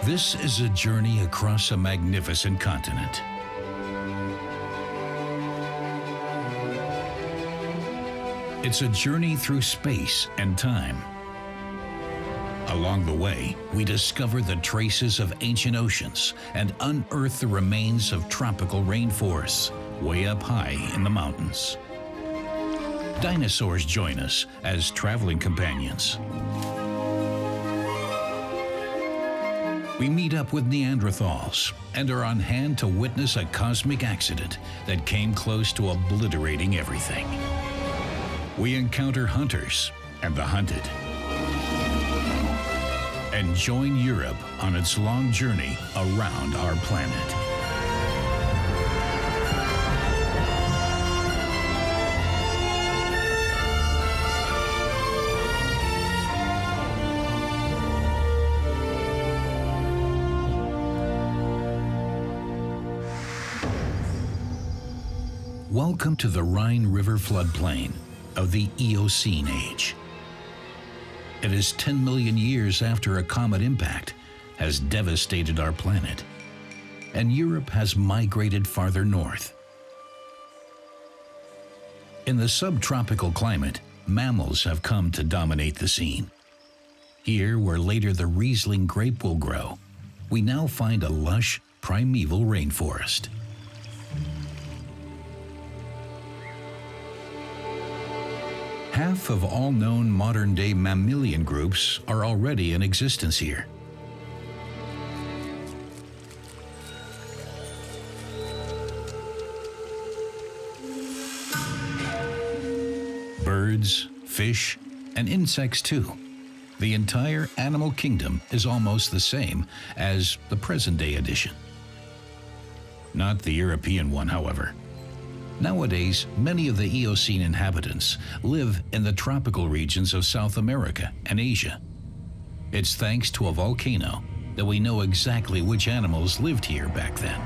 This is a journey across a magnificent continent. It's a journey through space and time. Along the way, we discover the traces of ancient oceans and unearth the remains of tropical rainforests way up high in the mountains. Dinosaurs join us as traveling companions. We meet up with Neanderthals and are on hand to witness a cosmic accident that came close to obliterating everything. We encounter hunters and the hunted, and join Europe on its long journey around our planet. Welcome to the Rhine River floodplain of the Eocene age. It is 10 million years after a comet impact has devastated our planet, and Europe has migrated farther north. In the subtropical climate, mammals have come to dominate the scene. Here, where later the Riesling grape will grow, we now find a lush, primeval rainforest. Half of all known modern-day mammalian groups are already in existence here. Birds, fish, and insects too. The entire animal kingdom is almost the same as the present-day edition. Not the European one, however. Nowadays, many of the Eocene inhabitants live in the tropical regions of South America and Asia. It's thanks to a volcano that we know exactly which animals lived here back then.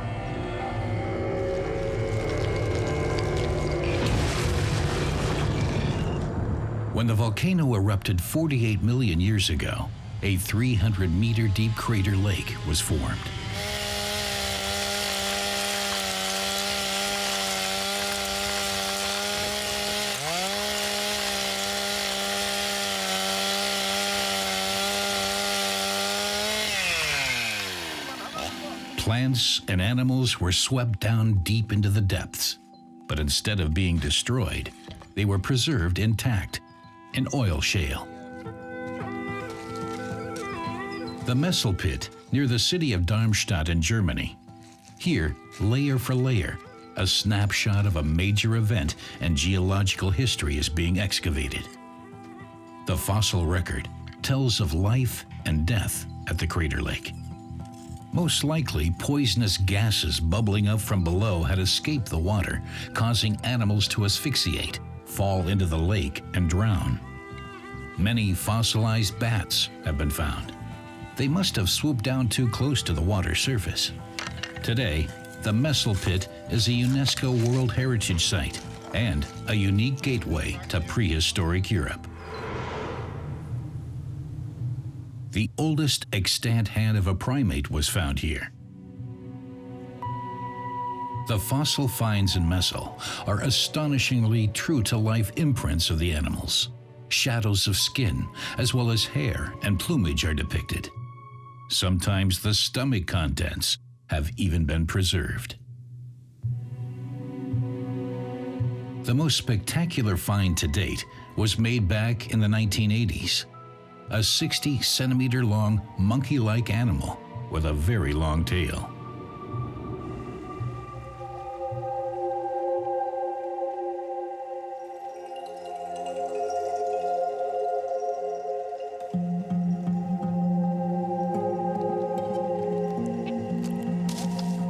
When the volcano erupted 48 million years ago, a 300-meter deep crater lake was formed. Plants and animals were swept down deep into the depths, but instead of being destroyed, they were preserved intact in oil shale. The Messel Pit, near the city of Darmstadt in Germany. Here, layer for layer, a snapshot of a major event and geological history is being excavated. The fossil record tells of life and death at the crater lake. Most likely, poisonous gases bubbling up from below had escaped the water, causing animals to asphyxiate, fall into the lake, and drown. Many fossilized bats have been found. They must have swooped down too close to the water surface. Today, the Messel Pit is a UNESCO World Heritage Site and a unique gateway to prehistoric Europe. The oldest extant hand of a primate was found here. The fossil finds in Messel are astonishingly true-to-life imprints of the animals. Shadows of skin, as well as hair and plumage, are depicted. Sometimes the stomach contents have even been preserved. The most spectacular find to date was made back in the 1980s. A 60-centimeter-long monkey-like animal with a very long tail.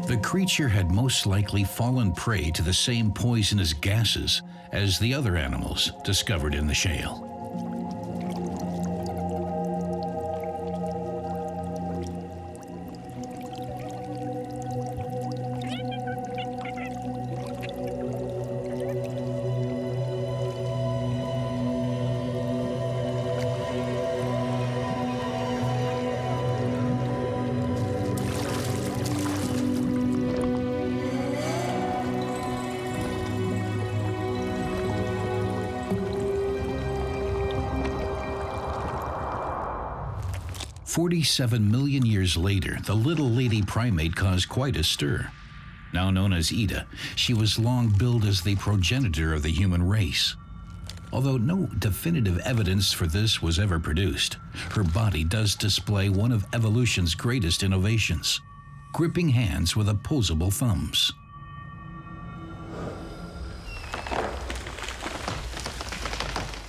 The creature had most likely fallen prey to the same poisonous gases as the other animals discovered in the shale. 47 million years later, the little lady primate caused quite a stir. Now known as Ida, she was long billed as the progenitor of the human race. Although no definitive evidence for this was ever produced, her body does display one of evolution's greatest innovations: gripping hands with opposable thumbs.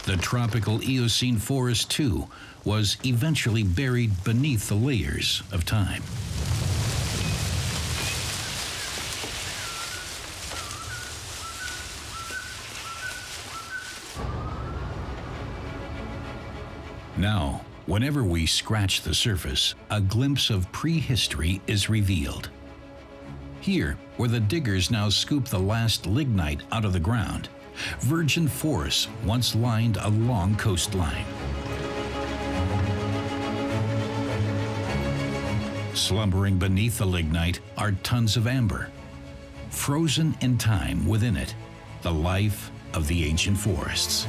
The tropical Eocene forest, too, was eventually buried beneath the layers of time. Now, whenever we scratch the surface, a glimpse of prehistory is revealed. Here, where the diggers now scoop the last lignite out of the ground, virgin forests once lined a long coastline. Slumbering beneath the lignite are tons of amber. Frozen in time within it, the life of the ancient forests.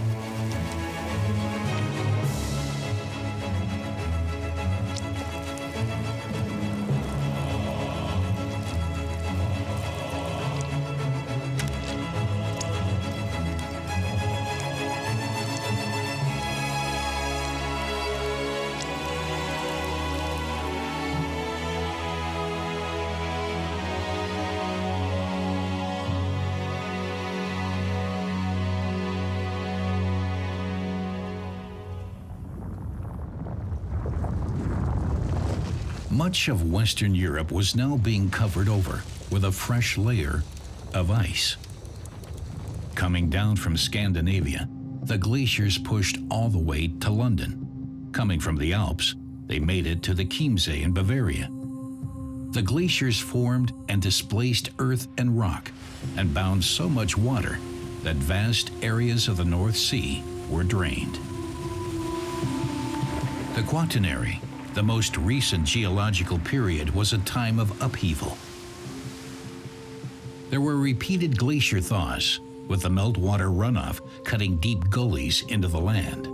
Much of Western Europe was now being covered over with a fresh layer of ice. Coming down from Scandinavia, the glaciers pushed all the way to London. Coming from the Alps, they made it to the Chiemsee in Bavaria. The glaciers formed and displaced earth and rock and bound so much water that vast areas of the North Sea were drained. The Quaternary, the most recent geological period, was a time of upheaval. There were repeated glacier thaws, with the meltwater runoff cutting deep gullies into the land.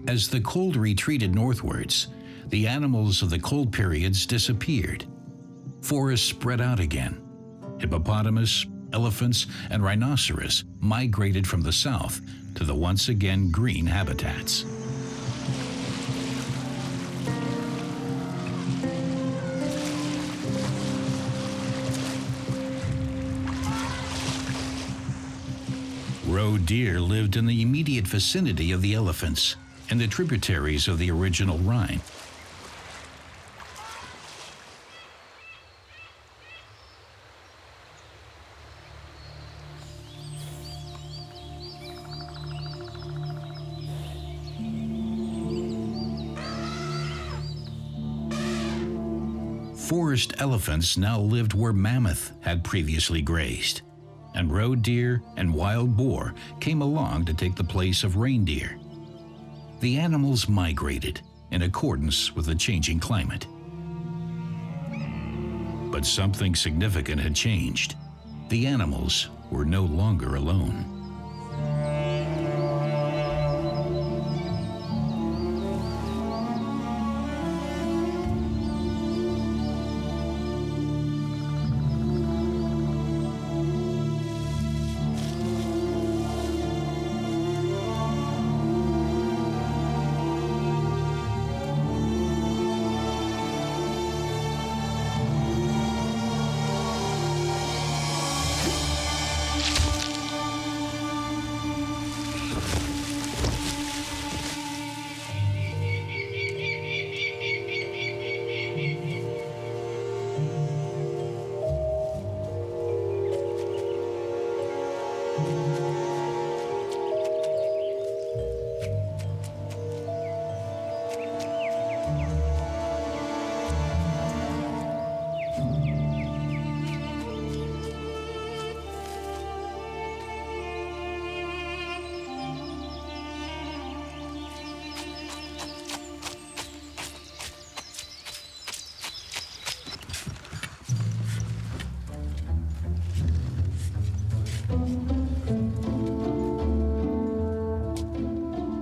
As the cold retreated northwards, the animals of the cold periods disappeared. Forests spread out again. Hippopotamus, elephants, and rhinoceros migrated from the south to the once again green habitats. Roe deer lived in the immediate vicinity of the elephants and the tributaries of the original Rhine. Forest elephants now lived where mammoth had previously grazed, and roe deer and wild boar came along to take the place of reindeer. The animals migrated in accordance with the changing climate. But something significant had changed. The animals were no longer alone.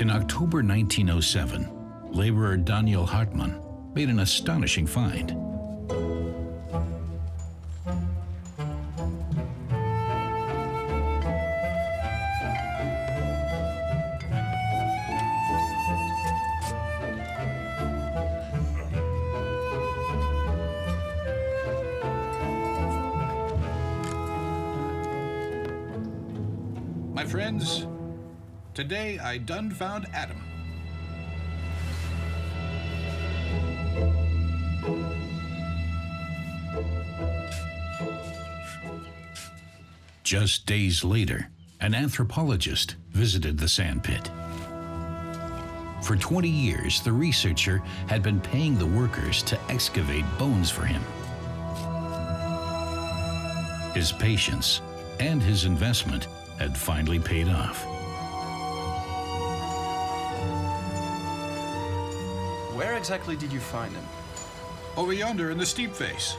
In October 1907, laborer Daniel Hartmann made an astonishing find. My friends, today I done found Adam. Just days later, an anthropologist visited the sandpit. For 20 years, the researcher had been paying the workers to excavate bones for him. His patience and his investment had finally paid off. Where exactly did you find him? Over yonder in the steep face.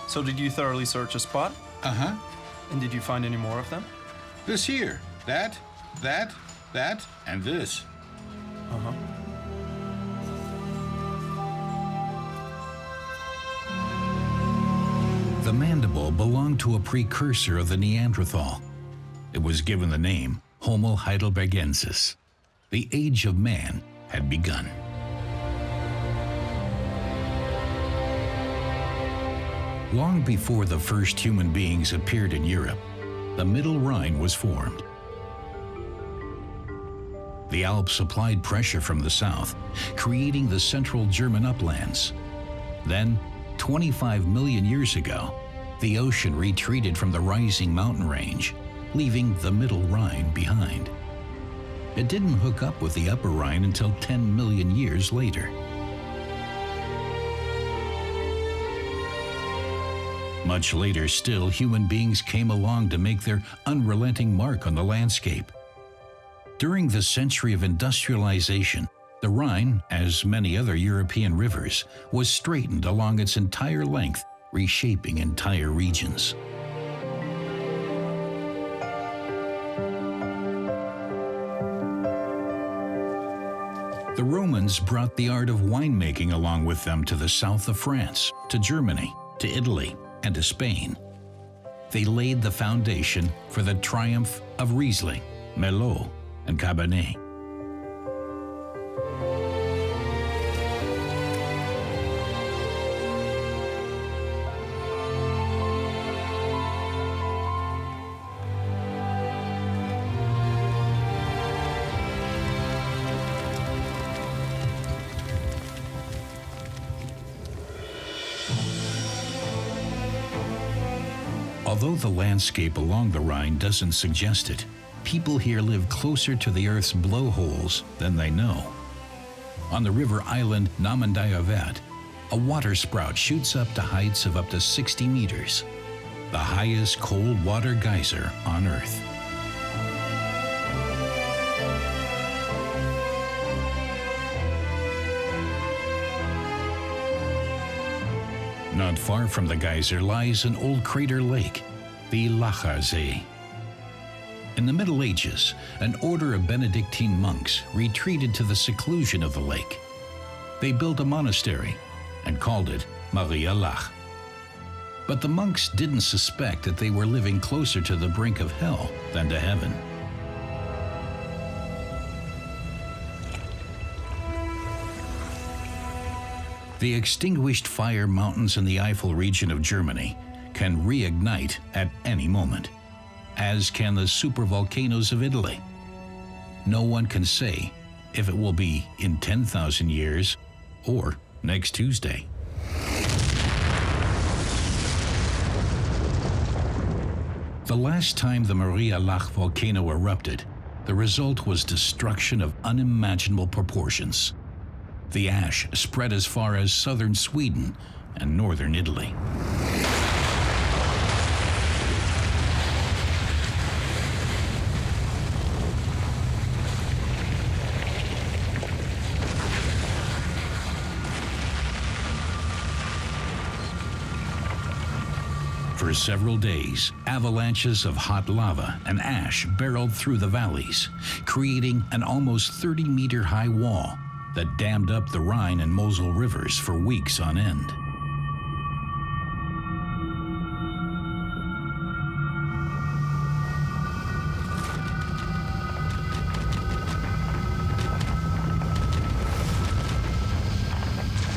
So did you thoroughly search a spot? Uh-huh. And did you find any more of them? This here. That, and this. Uh-huh. The mandible belonged to a precursor of the Neanderthal. It was given the name Homo Heidelbergensis. The age of man had begun. Long before the first human beings appeared in Europe, the Middle Rhine was formed. The Alps applied pressure from the south, creating the central German uplands. Then, 25 million years ago, the ocean retreated from the rising mountain range, leaving the Middle Rhine behind. It didn't hook up with the Upper Rhine until 10 million years later. Much later still, human beings came along to make their unrelenting mark on the landscape. During the century of industrialization, the Rhine, as many other European rivers, was straightened along its entire length, reshaping entire regions. The Romans brought the art of winemaking along with them to the south of France, to Germany, to Italy, and to Spain. They laid the foundation for the triumph of Riesling, Merlot, and Cabernet. Although the landscape along the Rhine doesn't suggest it, people here live closer to the Earth's blowholes than they know. On the river island Namendayerwert, a water sprout shoots up to heights of up to 60 meters, the highest cold water geyser on Earth. Not far from the geyser lies an old crater lake, the Lacharsee. In the Middle Ages, an order of Benedictine monks retreated to the seclusion of the lake. They built a monastery and called it Maria Lach. But the monks didn't suspect that they were living closer to the brink of hell than to heaven. The extinguished fire mountains in the Eifel region of Germany can reignite at any moment, as can the supervolcanoes of Italy. No one can say if it will be in 10,000 years or next Tuesday. The last time the Maria Lach volcano erupted, the result was destruction of unimaginable proportions. The ash spread as far as southern Sweden and northern Italy. For For several days, avalanches of hot lava and ash barreled through the valleys, creating an almost 30-meter-high wall that dammed up the Rhine and Mosel rivers for weeks on end.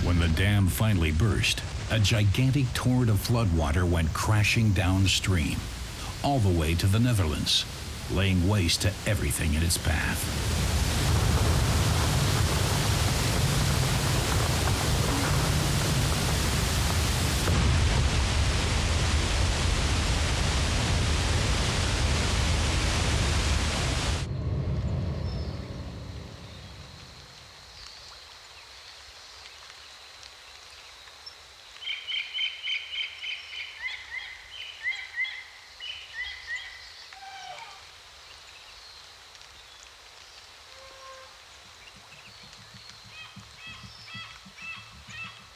When the dam finally burst, a gigantic torrent of floodwater went crashing downstream, all the way to the Netherlands, laying waste to everything in its path.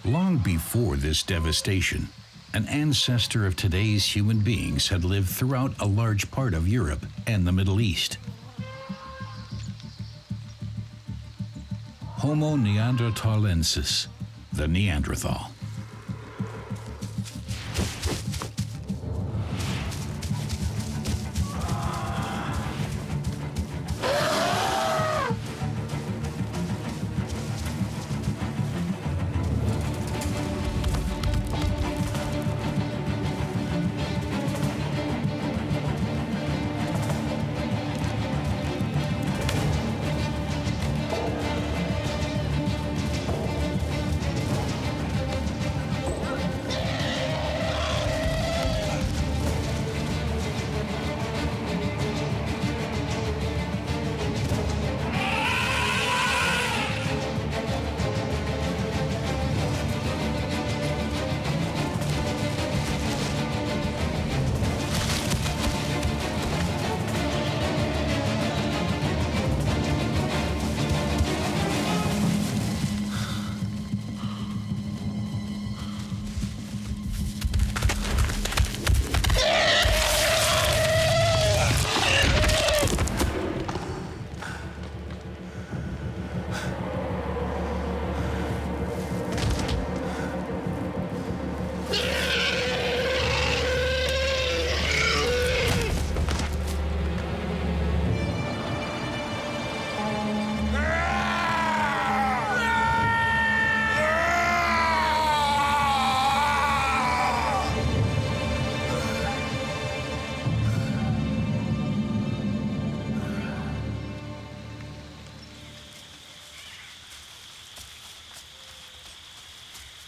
Long before this devastation, an ancestor of today's human beings had lived throughout a large part of Europe and the Middle East. Homo Neanderthalensis, the Neanderthal.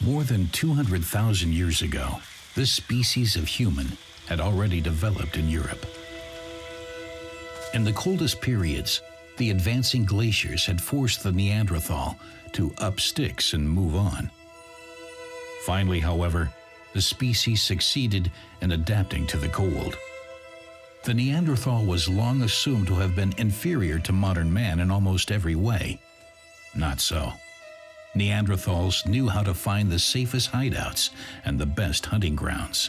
More than 200,000 years ago, this species of human had already developed in Europe. In the coldest periods, the advancing glaciers had forced the Neanderthal to up sticks and move on. Finally, however, the species succeeded in adapting to the cold. The Neanderthal was long assumed to have been inferior to modern man in almost every way. Not so. Neanderthals knew how to find the safest hideouts and the best hunting grounds.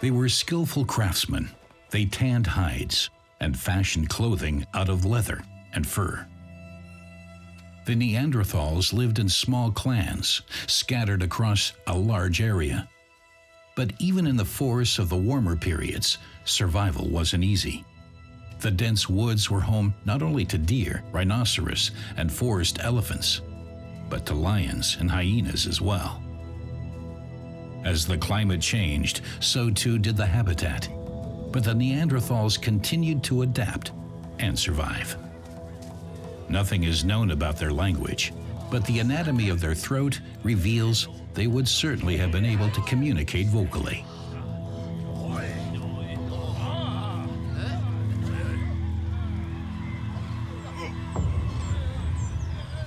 They were skillful craftsmen. They tanned hides and fashioned clothing out of leather and fur. The Neanderthals lived in small clans, scattered across a large area. But even in the forests of the warmer periods, survival wasn't easy. The dense woods were home not only to deer, rhinoceros, and forest elephants, but to lions and hyenas as well. As the climate changed, so too did the habitat. But the Neanderthals continued to adapt and survive. Nothing is known about their language, but the anatomy of their throat reveals they would certainly have been able to communicate vocally.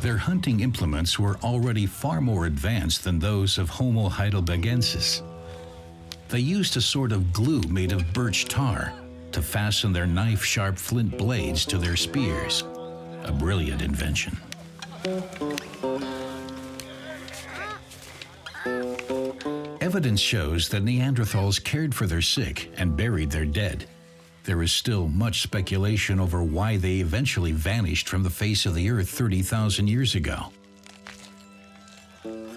Their hunting implements were already far more advanced than those of Homo Heidelbergensis. They used a sort of glue made of birch tar to fasten their knife-sharp flint blades to their spears, a brilliant invention. Evidence shows that Neanderthals cared for their sick and buried their dead. There is still much speculation over why they eventually vanished from the face of the earth 30,000 years ago.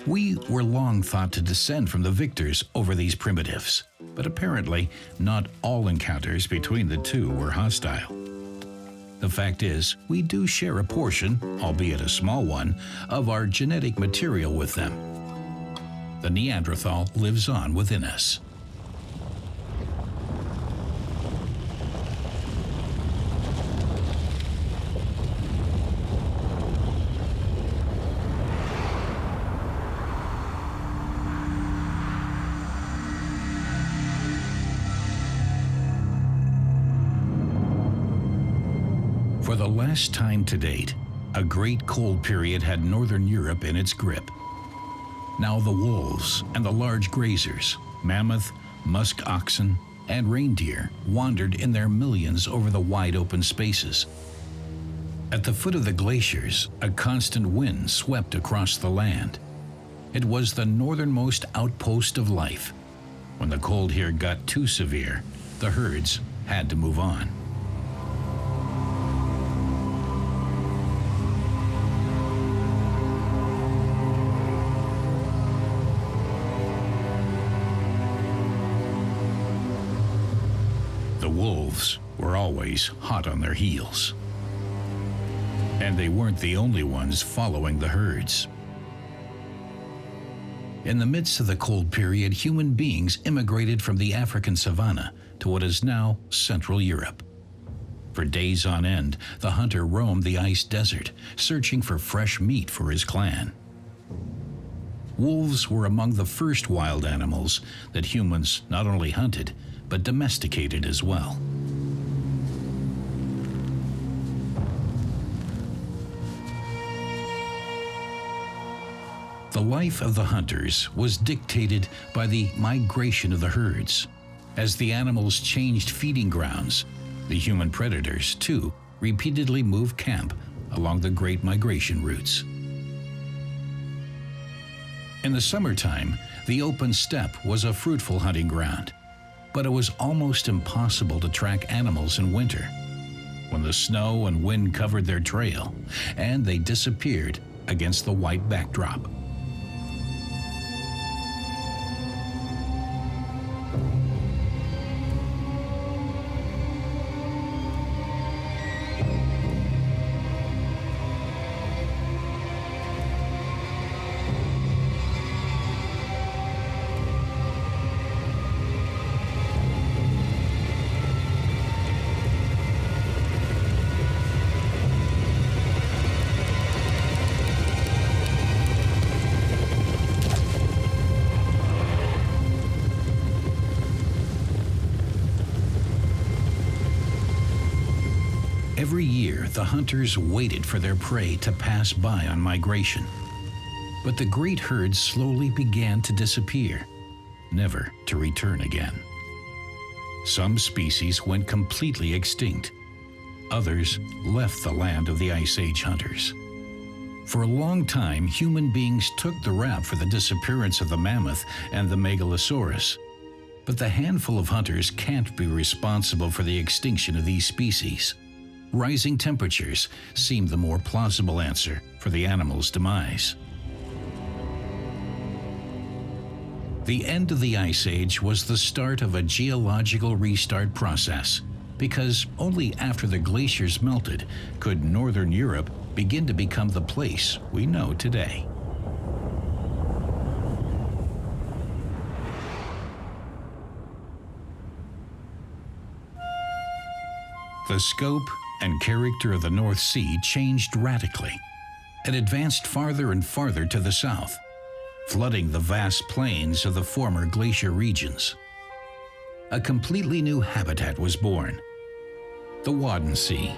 We were long thought to descend from the victors over these primitives, but apparently not all encounters between the two were hostile. The fact is, we do share a portion, albeit a small one, of our genetic material with them. The Neanderthal lives on within us. For the last time to date, a great cold period had northern Europe in its grip. Now the wolves and the large grazers, mammoth, musk oxen, and reindeer wandered in their millions over the wide open spaces. At the foot of the glaciers, a constant wind swept across the land. It was the northernmost outpost of life. When the cold here got too severe, the herds had to move on. The wolves were always hot on their heels. And they weren't the only ones following the herds. In the midst of the cold period, human beings immigrated from the African savanna to what is now Central Europe. For days on end, the hunter roamed the ice desert, searching for fresh meat for his clan. Wolves were among the first wild animals that humans not only hunted, but domesticated as well. The life of the hunters was dictated by the migration of the herds. As the animals changed feeding grounds, the human predators, too, repeatedly moved camp along the great migration routes. In the summertime, the open steppe was a fruitful hunting ground, but it was almost impossible to track animals in winter, when the snow and wind covered their trail, and they disappeared against the white backdrop. Every year, the hunters waited for their prey to pass by on migration. But the great herds slowly began to disappear, never to return again. Some species went completely extinct. Others left the land of the Ice Age hunters. For a long time, human beings took the rap for the disappearance of the mammoth and the megalosaurus. But the handful of hunters can't be responsible for the extinction of these species. Rising temperatures seemed the more plausible answer for the animal's demise. The end of the Ice Age was the start of a geological restart process, because only after the glaciers melted could northern Europe begin to become the place we know today. The scope and character of the North Sea changed radically. It advanced farther and farther to the south, flooding the vast plains of the former glacier regions. A completely new habitat was born: the Wadden Sea.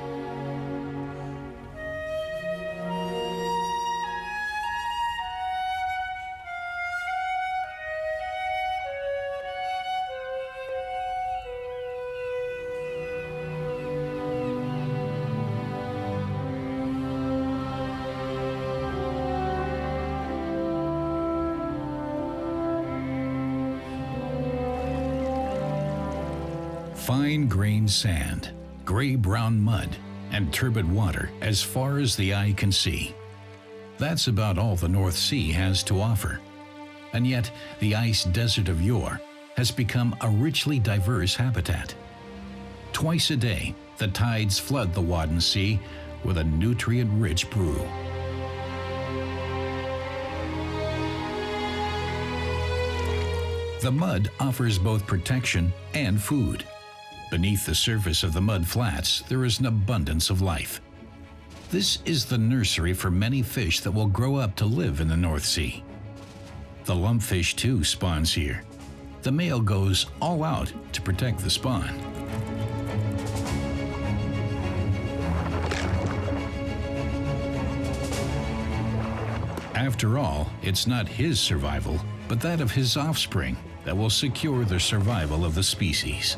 Fine-grained sand, gray-brown mud, and turbid water as far as the eye can see. That's about all the North Sea has to offer. And yet, the ice desert of yore has become a richly diverse habitat. Twice a day, the tides flood the Wadden Sea with a nutrient-rich brew. The mud offers both protection and food. Beneath the surface of the mud flats, there is an abundance of life. This is the nursery for many fish that will grow up to live in the North Sea. The lumpfish too spawns here. The male goes all out to protect the spawn. After all, it's not his survival, but that of his offspring that will secure the survival of the species.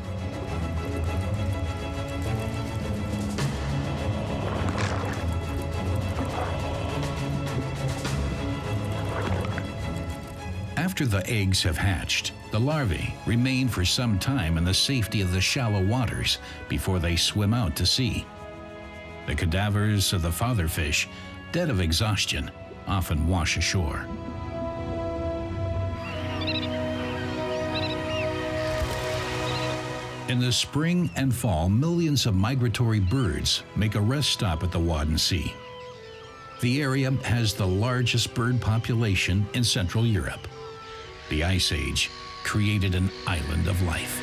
After the eggs have hatched, the larvae remain for some time in the safety of the shallow waters before they swim out to sea. The cadavers of the father fish, dead of exhaustion, often wash ashore. In the spring and fall, millions of migratory birds make a rest stop at the Wadden Sea. The area has the largest bird population in Central Europe. The Ice Age created an island of life.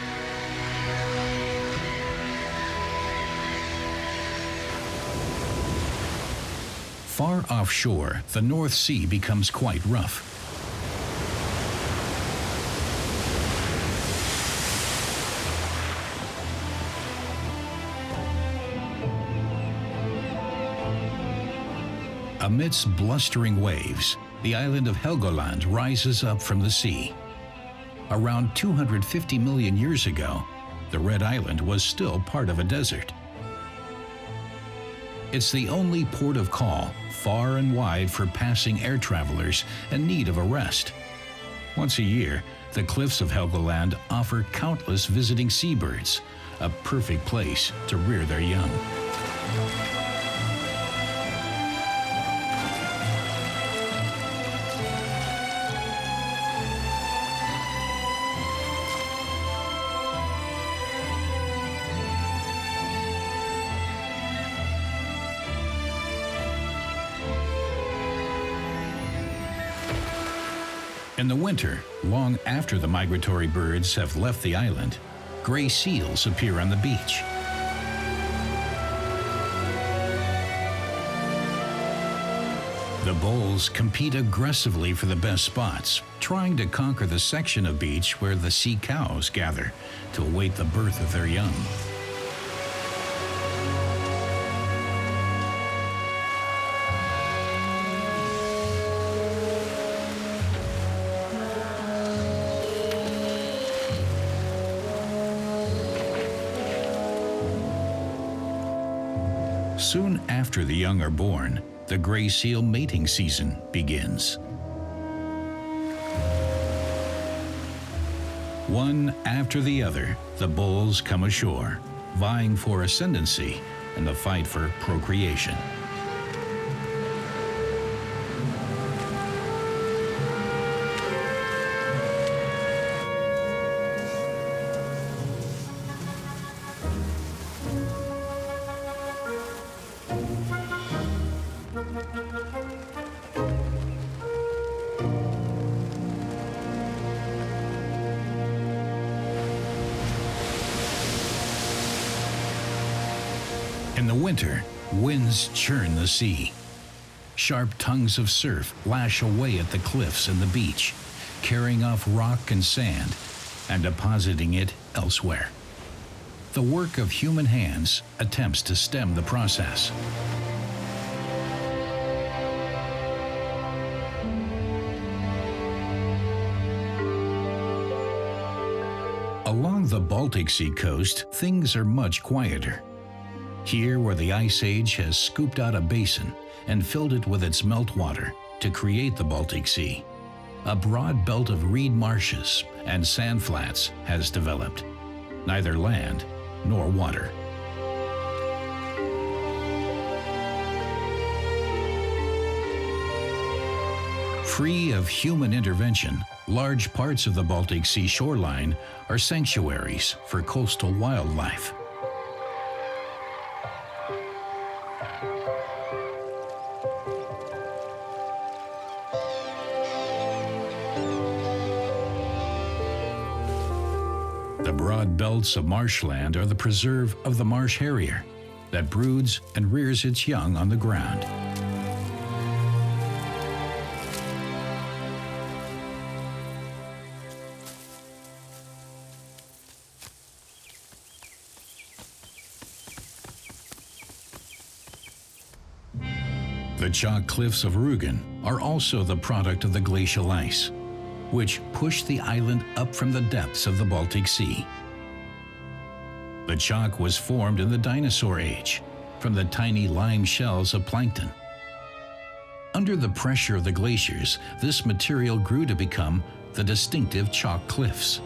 Far offshore, the North Sea becomes quite rough. Amidst blustering waves, the island of Helgoland rises up from the sea. Around 250 million years ago, the Red Island was still part of a desert. It's the only port of call, far and wide for passing air travelers in need of a rest. Once a year, the cliffs of Helgoland offer countless visiting seabirds, a perfect place to rear their young. In the winter, long after the migratory birds have left the island, gray seals appear on the beach. The bulls compete aggressively for the best spots, trying to conquer the section of beach where the sea cows gather to await the birth of their young. Soon after the young are born, the gray seal mating season begins. One after the other, the bulls come ashore, vying for ascendancy in the fight for procreation. In the winter, winds churn the sea. Sharp tongues of surf lash away at the cliffs and the beach, carrying off rock and sand and depositing it elsewhere. The work of human hands attempts to stem the process. Along the Baltic Sea coast, things are much quieter. Here, where the Ice Age has scooped out a basin and filled it with its meltwater to create the Baltic Sea, a broad belt of reed marshes and sand flats has developed. Neither land nor water. Free of human intervention, large parts of the Baltic Sea shoreline are sanctuaries for coastal wildlife. The broad belts of marshland are the preserve of the marsh harrier that broods and rears its young on the ground. The chalk cliffs of Rügen are also the product of the glacial ice, which pushed the island up from the depths of the Baltic Sea. The chalk was formed in the dinosaur age from the tiny lime shells of plankton. Under the pressure of the glaciers, this material grew to become the distinctive chalk cliffs.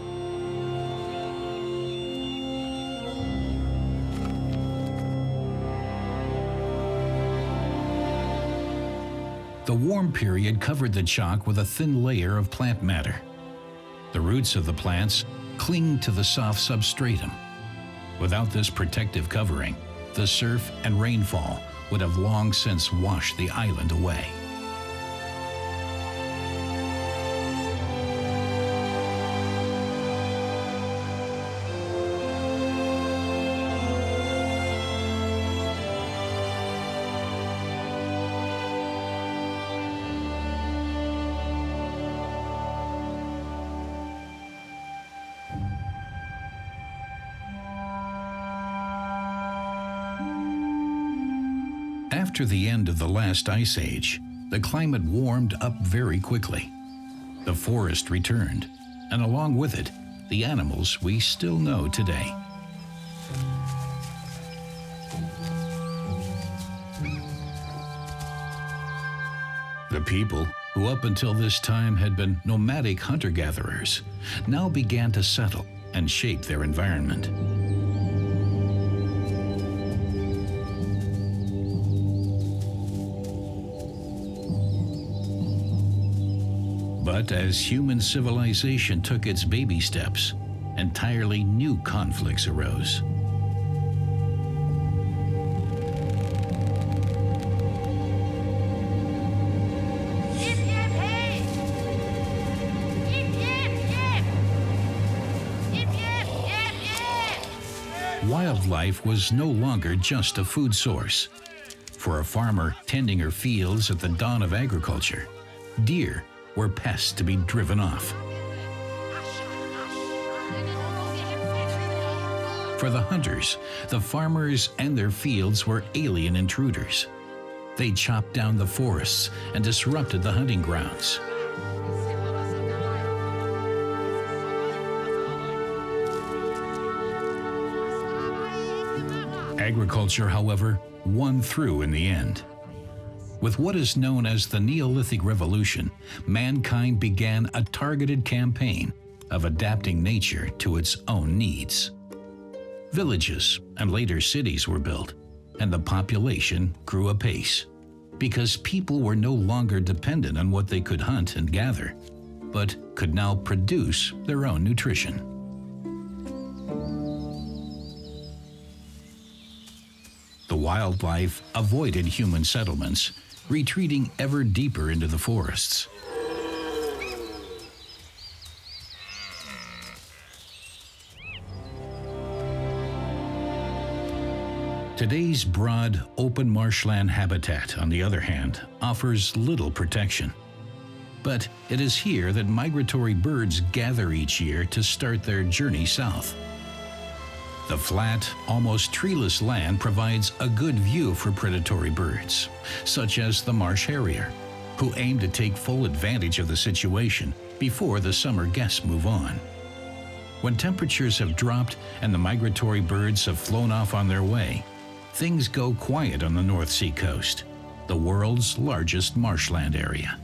The warm period covered the chalk with a thin layer of plant matter. The roots of the plants cling to the soft substratum. Without this protective covering, the surf and rainfall would have long since washed the island away. After the end of the last ice age, the climate warmed up very quickly. The forest returned, and along with it, the animals we still know today. The people, who up until this time had been nomadic hunter-gatherers, now began to settle and shape their environment. But as human civilization took its baby steps, entirely new conflicts arose. Wildlife was no longer just a food source. For a farmer tending her fields at the dawn of agriculture, deer were pests to be driven off. For the hunters, the farmers and their fields were alien intruders. They chopped down the forests and disrupted the hunting grounds. Agriculture, however, won through in the end. With what is known as the Neolithic Revolution, mankind began a targeted campaign of adapting nature to its own needs. Villages and later cities were built, and the population grew apace, because people were no longer dependent on what they could hunt and gather, but could now produce their own nutrition. The wildlife avoided human settlements, retreating ever deeper into the forests. Today's broad, open marshland habitat, on the other hand, offers little protection. But it is here that migratory birds gather each year to start their journey south. The flat, almost treeless land provides a good view for predatory birds, such as the marsh harrier, who aim to take full advantage of the situation before the summer guests move on. When temperatures have dropped and the migratory birds have flown off on their way, things go quiet on the North Sea coast, the world's largest marshland area.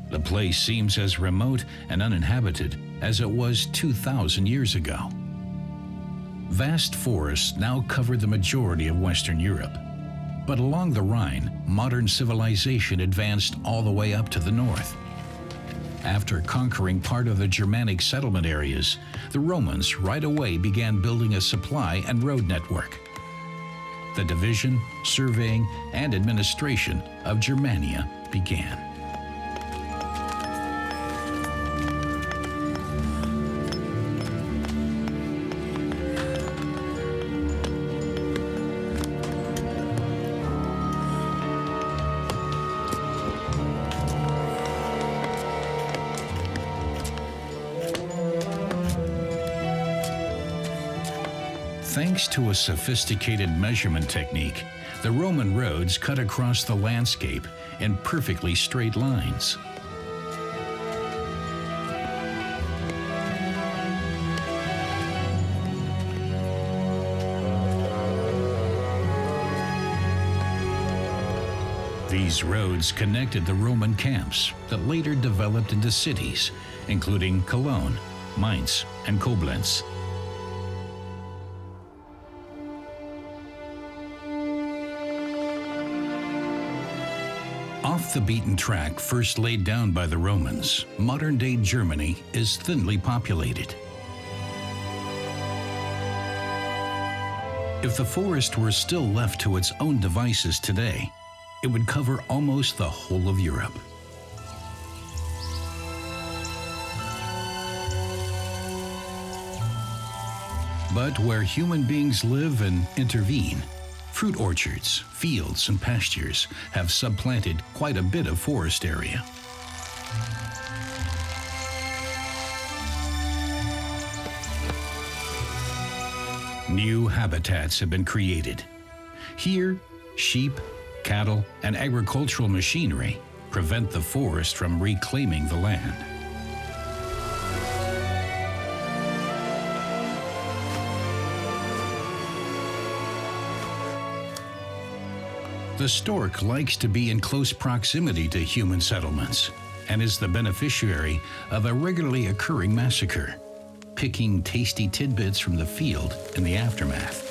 The place seems as remote and uninhabited as it was 2,000 years ago. Vast forests now cover the majority of Western Europe. But along the Rhine, modern civilization advanced all the way up to the north. After conquering part of the Germanic settlement areas, the Romans right away began building a supply and road network. The division, surveying, and administration of Germania began. Thanks to a sophisticated measurement technique, the Roman roads cut across the landscape in perfectly straight lines. These roads connected the Roman camps that later developed into cities, including Cologne, Mainz, and Koblenz. Off the beaten track first laid down by the Romans, modern-day Germany is thinly populated. If the forest were still left to its own devices today, it would cover almost the whole of Europe. But where human beings live and intervene, fruit orchards, fields, and pastures have supplanted quite a bit of forest area. New habitats have been created. Here, sheep, cattle, and agricultural machinery prevent the forest from reclaiming the land. The stork likes to be in close proximity to human settlements and is the beneficiary of a regularly occurring massacre, picking tasty tidbits from the field in the aftermath.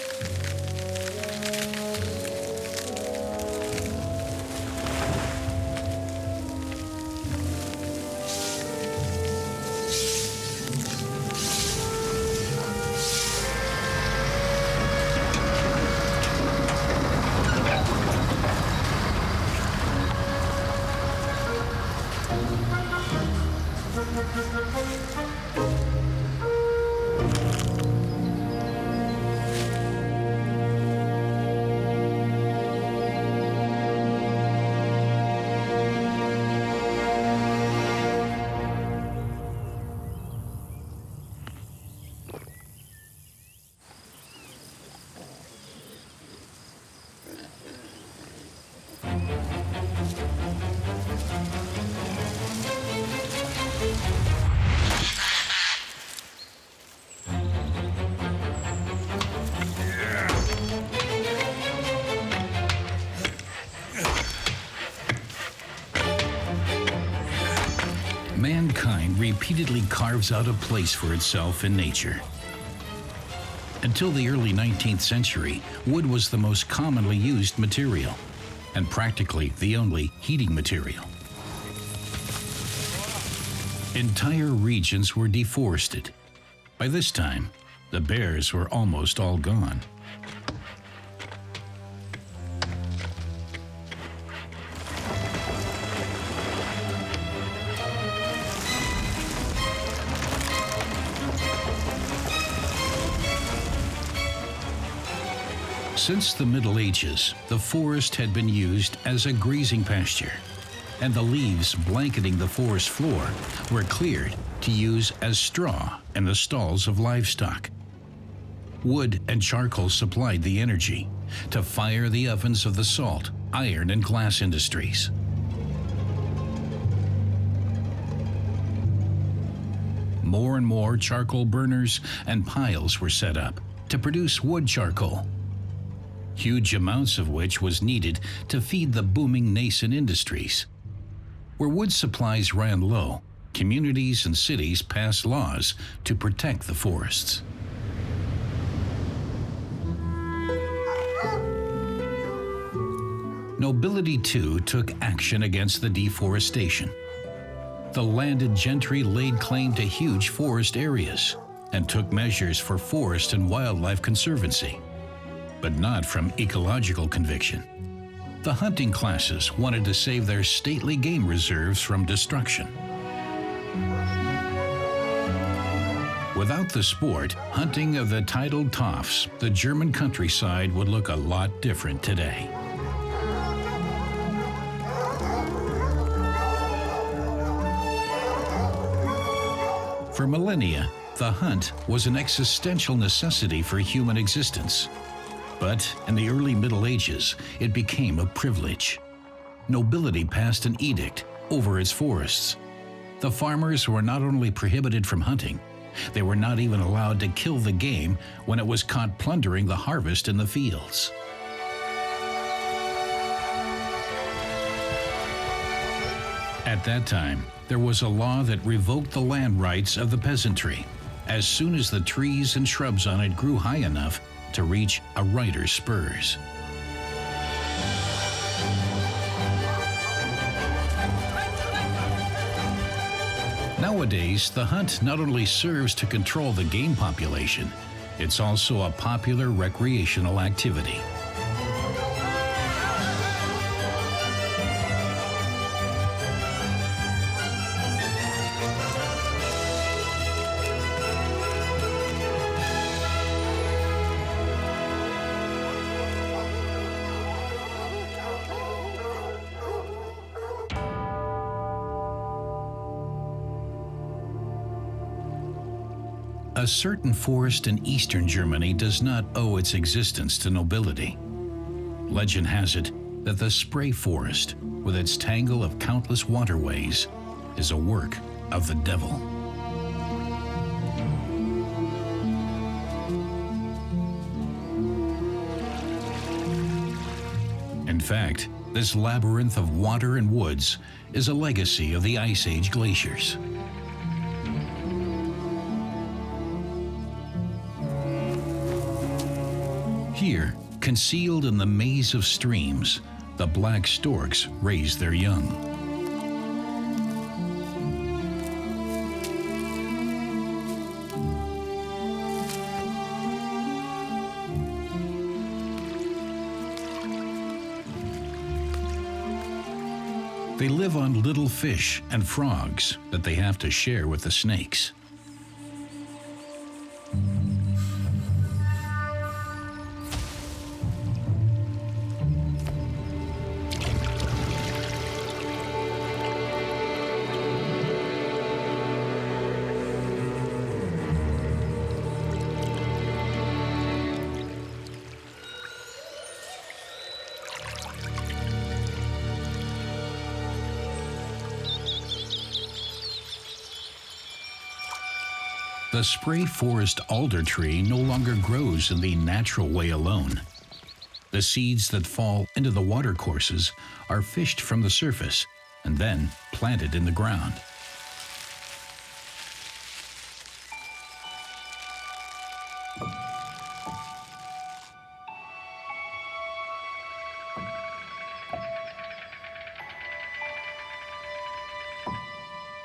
Mankind repeatedly carves out a place for itself in nature. Until the early 19th century, wood was the most commonly used material, and practically the only heating material. Entire regions were deforested. By this time, the bears were almost all gone. Since the Middle Ages, the forest had been used as a grazing pasture, and the leaves blanketing the forest floor were cleared to use as straw in the stalls of livestock. Wood and charcoal supplied the energy to fire the ovens of the salt, iron, and glass industries. More and more charcoal burners and piles were set up to produce wood charcoal, huge amounts of which was needed to feed the booming nascent industries. Where wood supplies ran low, communities and cities passed laws to protect the forests. Nobility too took action against the deforestation. The landed gentry laid claim to huge forest areas and took measures for forest and wildlife conservancy, but not from ecological conviction. The hunting classes wanted to save their stately game reserves from destruction. Without the sport, hunting of the titled toffs, the German countryside would look a lot different today. For millennia, the hunt was an existential necessity for human existence. But in the early Middle Ages, it became a privilege. Nobility passed an edict over its forests. The farmers were not only prohibited from hunting, they were not even allowed to kill the game when it was caught plundering the harvest in the fields. At that time, there was a law that revoked the land rights of the peasantry as soon as the trees and shrubs on it grew high enough to reach a rider's spurs. Nowadays, the hunt not only serves to control the game population, it's also a popular recreational activity. A certain forest in eastern Germany does not owe its existence to nobility. Legend has it that the Spray Forest, with its tangle of countless waterways, is a work of the devil. In fact, this labyrinth of water and woods is a legacy of the Ice Age glaciers. Here, concealed in the maze of streams, the black storks raise their young. They live on little fish and frogs that they have to share with the snakes. The spray forest alder tree no longer grows in the natural way alone. The seeds that fall into the watercourses are fished from the surface and then planted in the ground.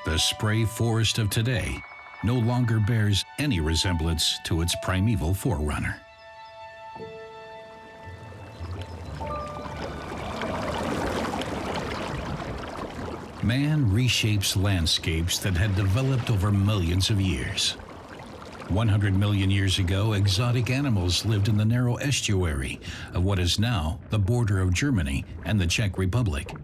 The spray forest of today no longer bears any resemblance to its primeval forerunner. Man reshapes landscapes that had developed over millions of years. 100 million years ago, exotic animals lived in the narrow estuary of what is now the border of Germany and the Czech Republic.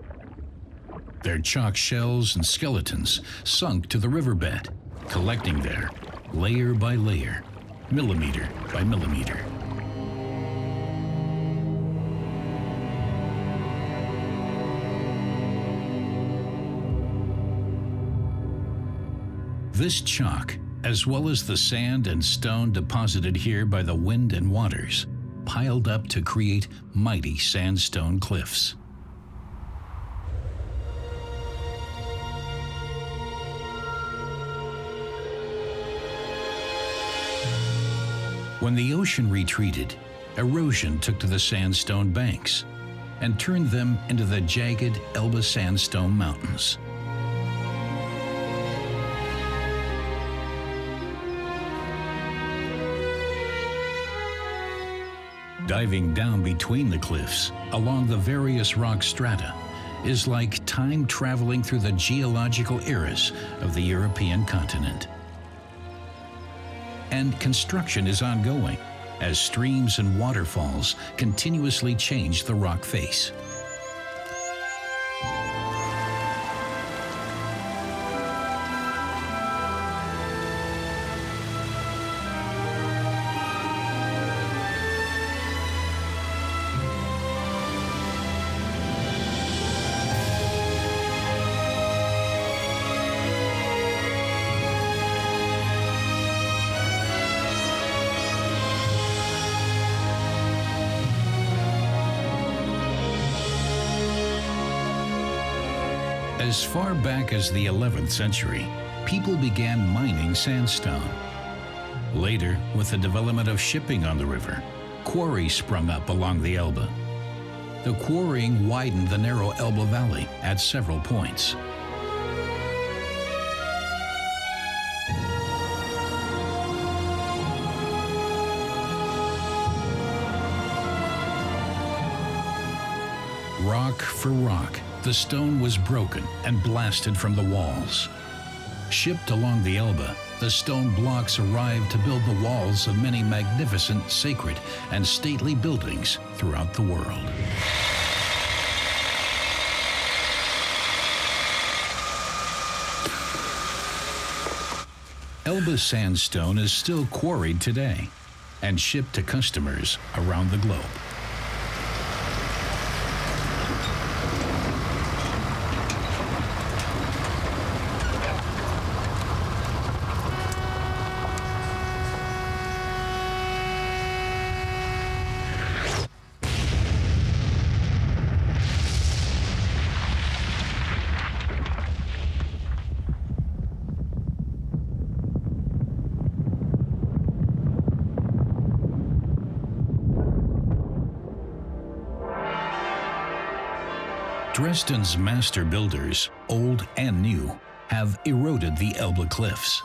Their chalk shells and skeletons sunk to the riverbed, collecting there, layer by layer, millimeter by millimeter. This chalk, as well as the sand and stone deposited here by the wind and waters, piled up to create mighty sandstone cliffs. When the ocean retreated, erosion took to the sandstone banks, and turned them into the jagged Elbe Sandstone Mountains. Diving down between the cliffs, along the various rock strata, is like time traveling through the geological eras of the European continent. And construction is ongoing as streams and waterfalls continuously change the rock face. As far back as the 11th century, people began mining sandstone. Later, with the development of shipping on the river, quarries sprung up along the Elbe. The quarrying widened the narrow Elbe Valley at several points. Rock for rock, the stone was broken and blasted from the walls. Shipped along the Elbe, the stone blocks arrived to build the walls of many magnificent, sacred, and stately buildings throughout the world. Elbe sandstone is still quarried today and shipped to customers around the globe. Dresden's master builders, old and new, have eroded the Elbe cliffs.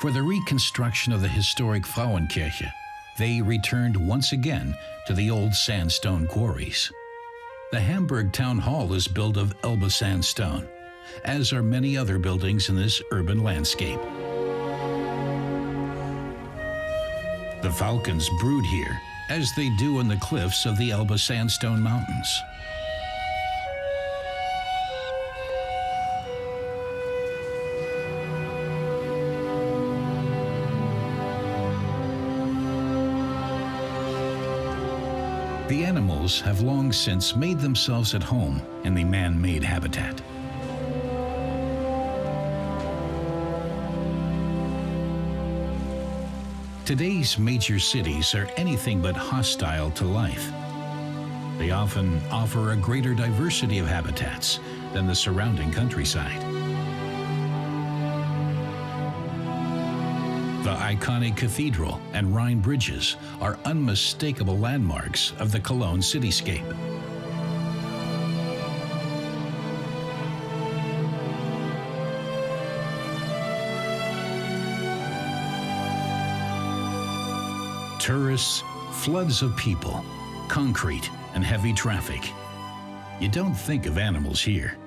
For the reconstruction of the historic Frauenkirche, they returned once again to the old sandstone quarries. The Hamburg Town Hall is built of Elbe sandstone, as are many other buildings in this urban landscape. The falcons brood here, as they do in the cliffs of the Elbe Sandstone Mountains. The animals have long since made themselves at home in the man-made habitat. Today's major cities are anything but hostile to life. They often offer a greater diversity of habitats than the surrounding countryside. The iconic cathedral and Rhine bridges are unmistakable landmarks of the Cologne cityscape. Tourists, floods of people, concrete, and heavy traffic. You don't think of animals here.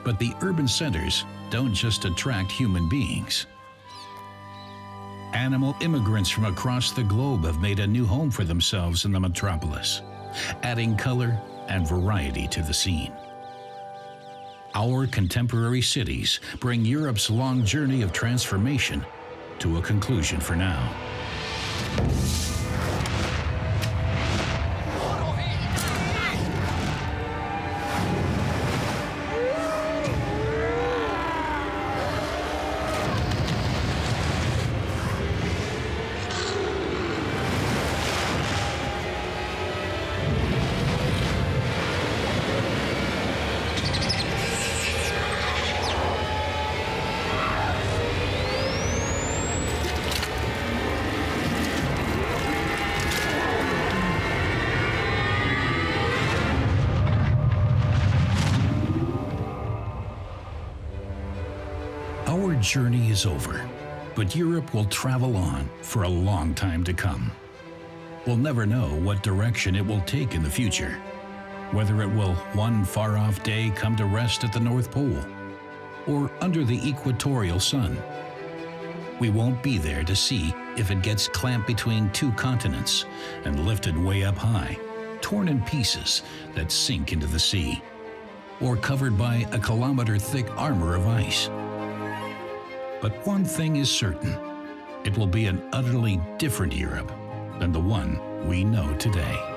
But the urban centers don't just attract human beings. Animal immigrants from across the globe have made a new home for themselves in the metropolis, adding color and variety to the scene. Our contemporary cities bring Europe's long journey of transformation to a conclusion for now. journey is over, but Europe will travel on for a long time to come. We'll never know what direction it will take in the future, whether it will one far-off day come to rest at the North Pole or under the equatorial sun. We won't be there to see if it gets clamped between two continents and lifted way up high, torn in pieces that sink into the sea, or covered by a kilometer-thick armor of ice. But one thing is certain: it will be an utterly different Europe than the one we know today.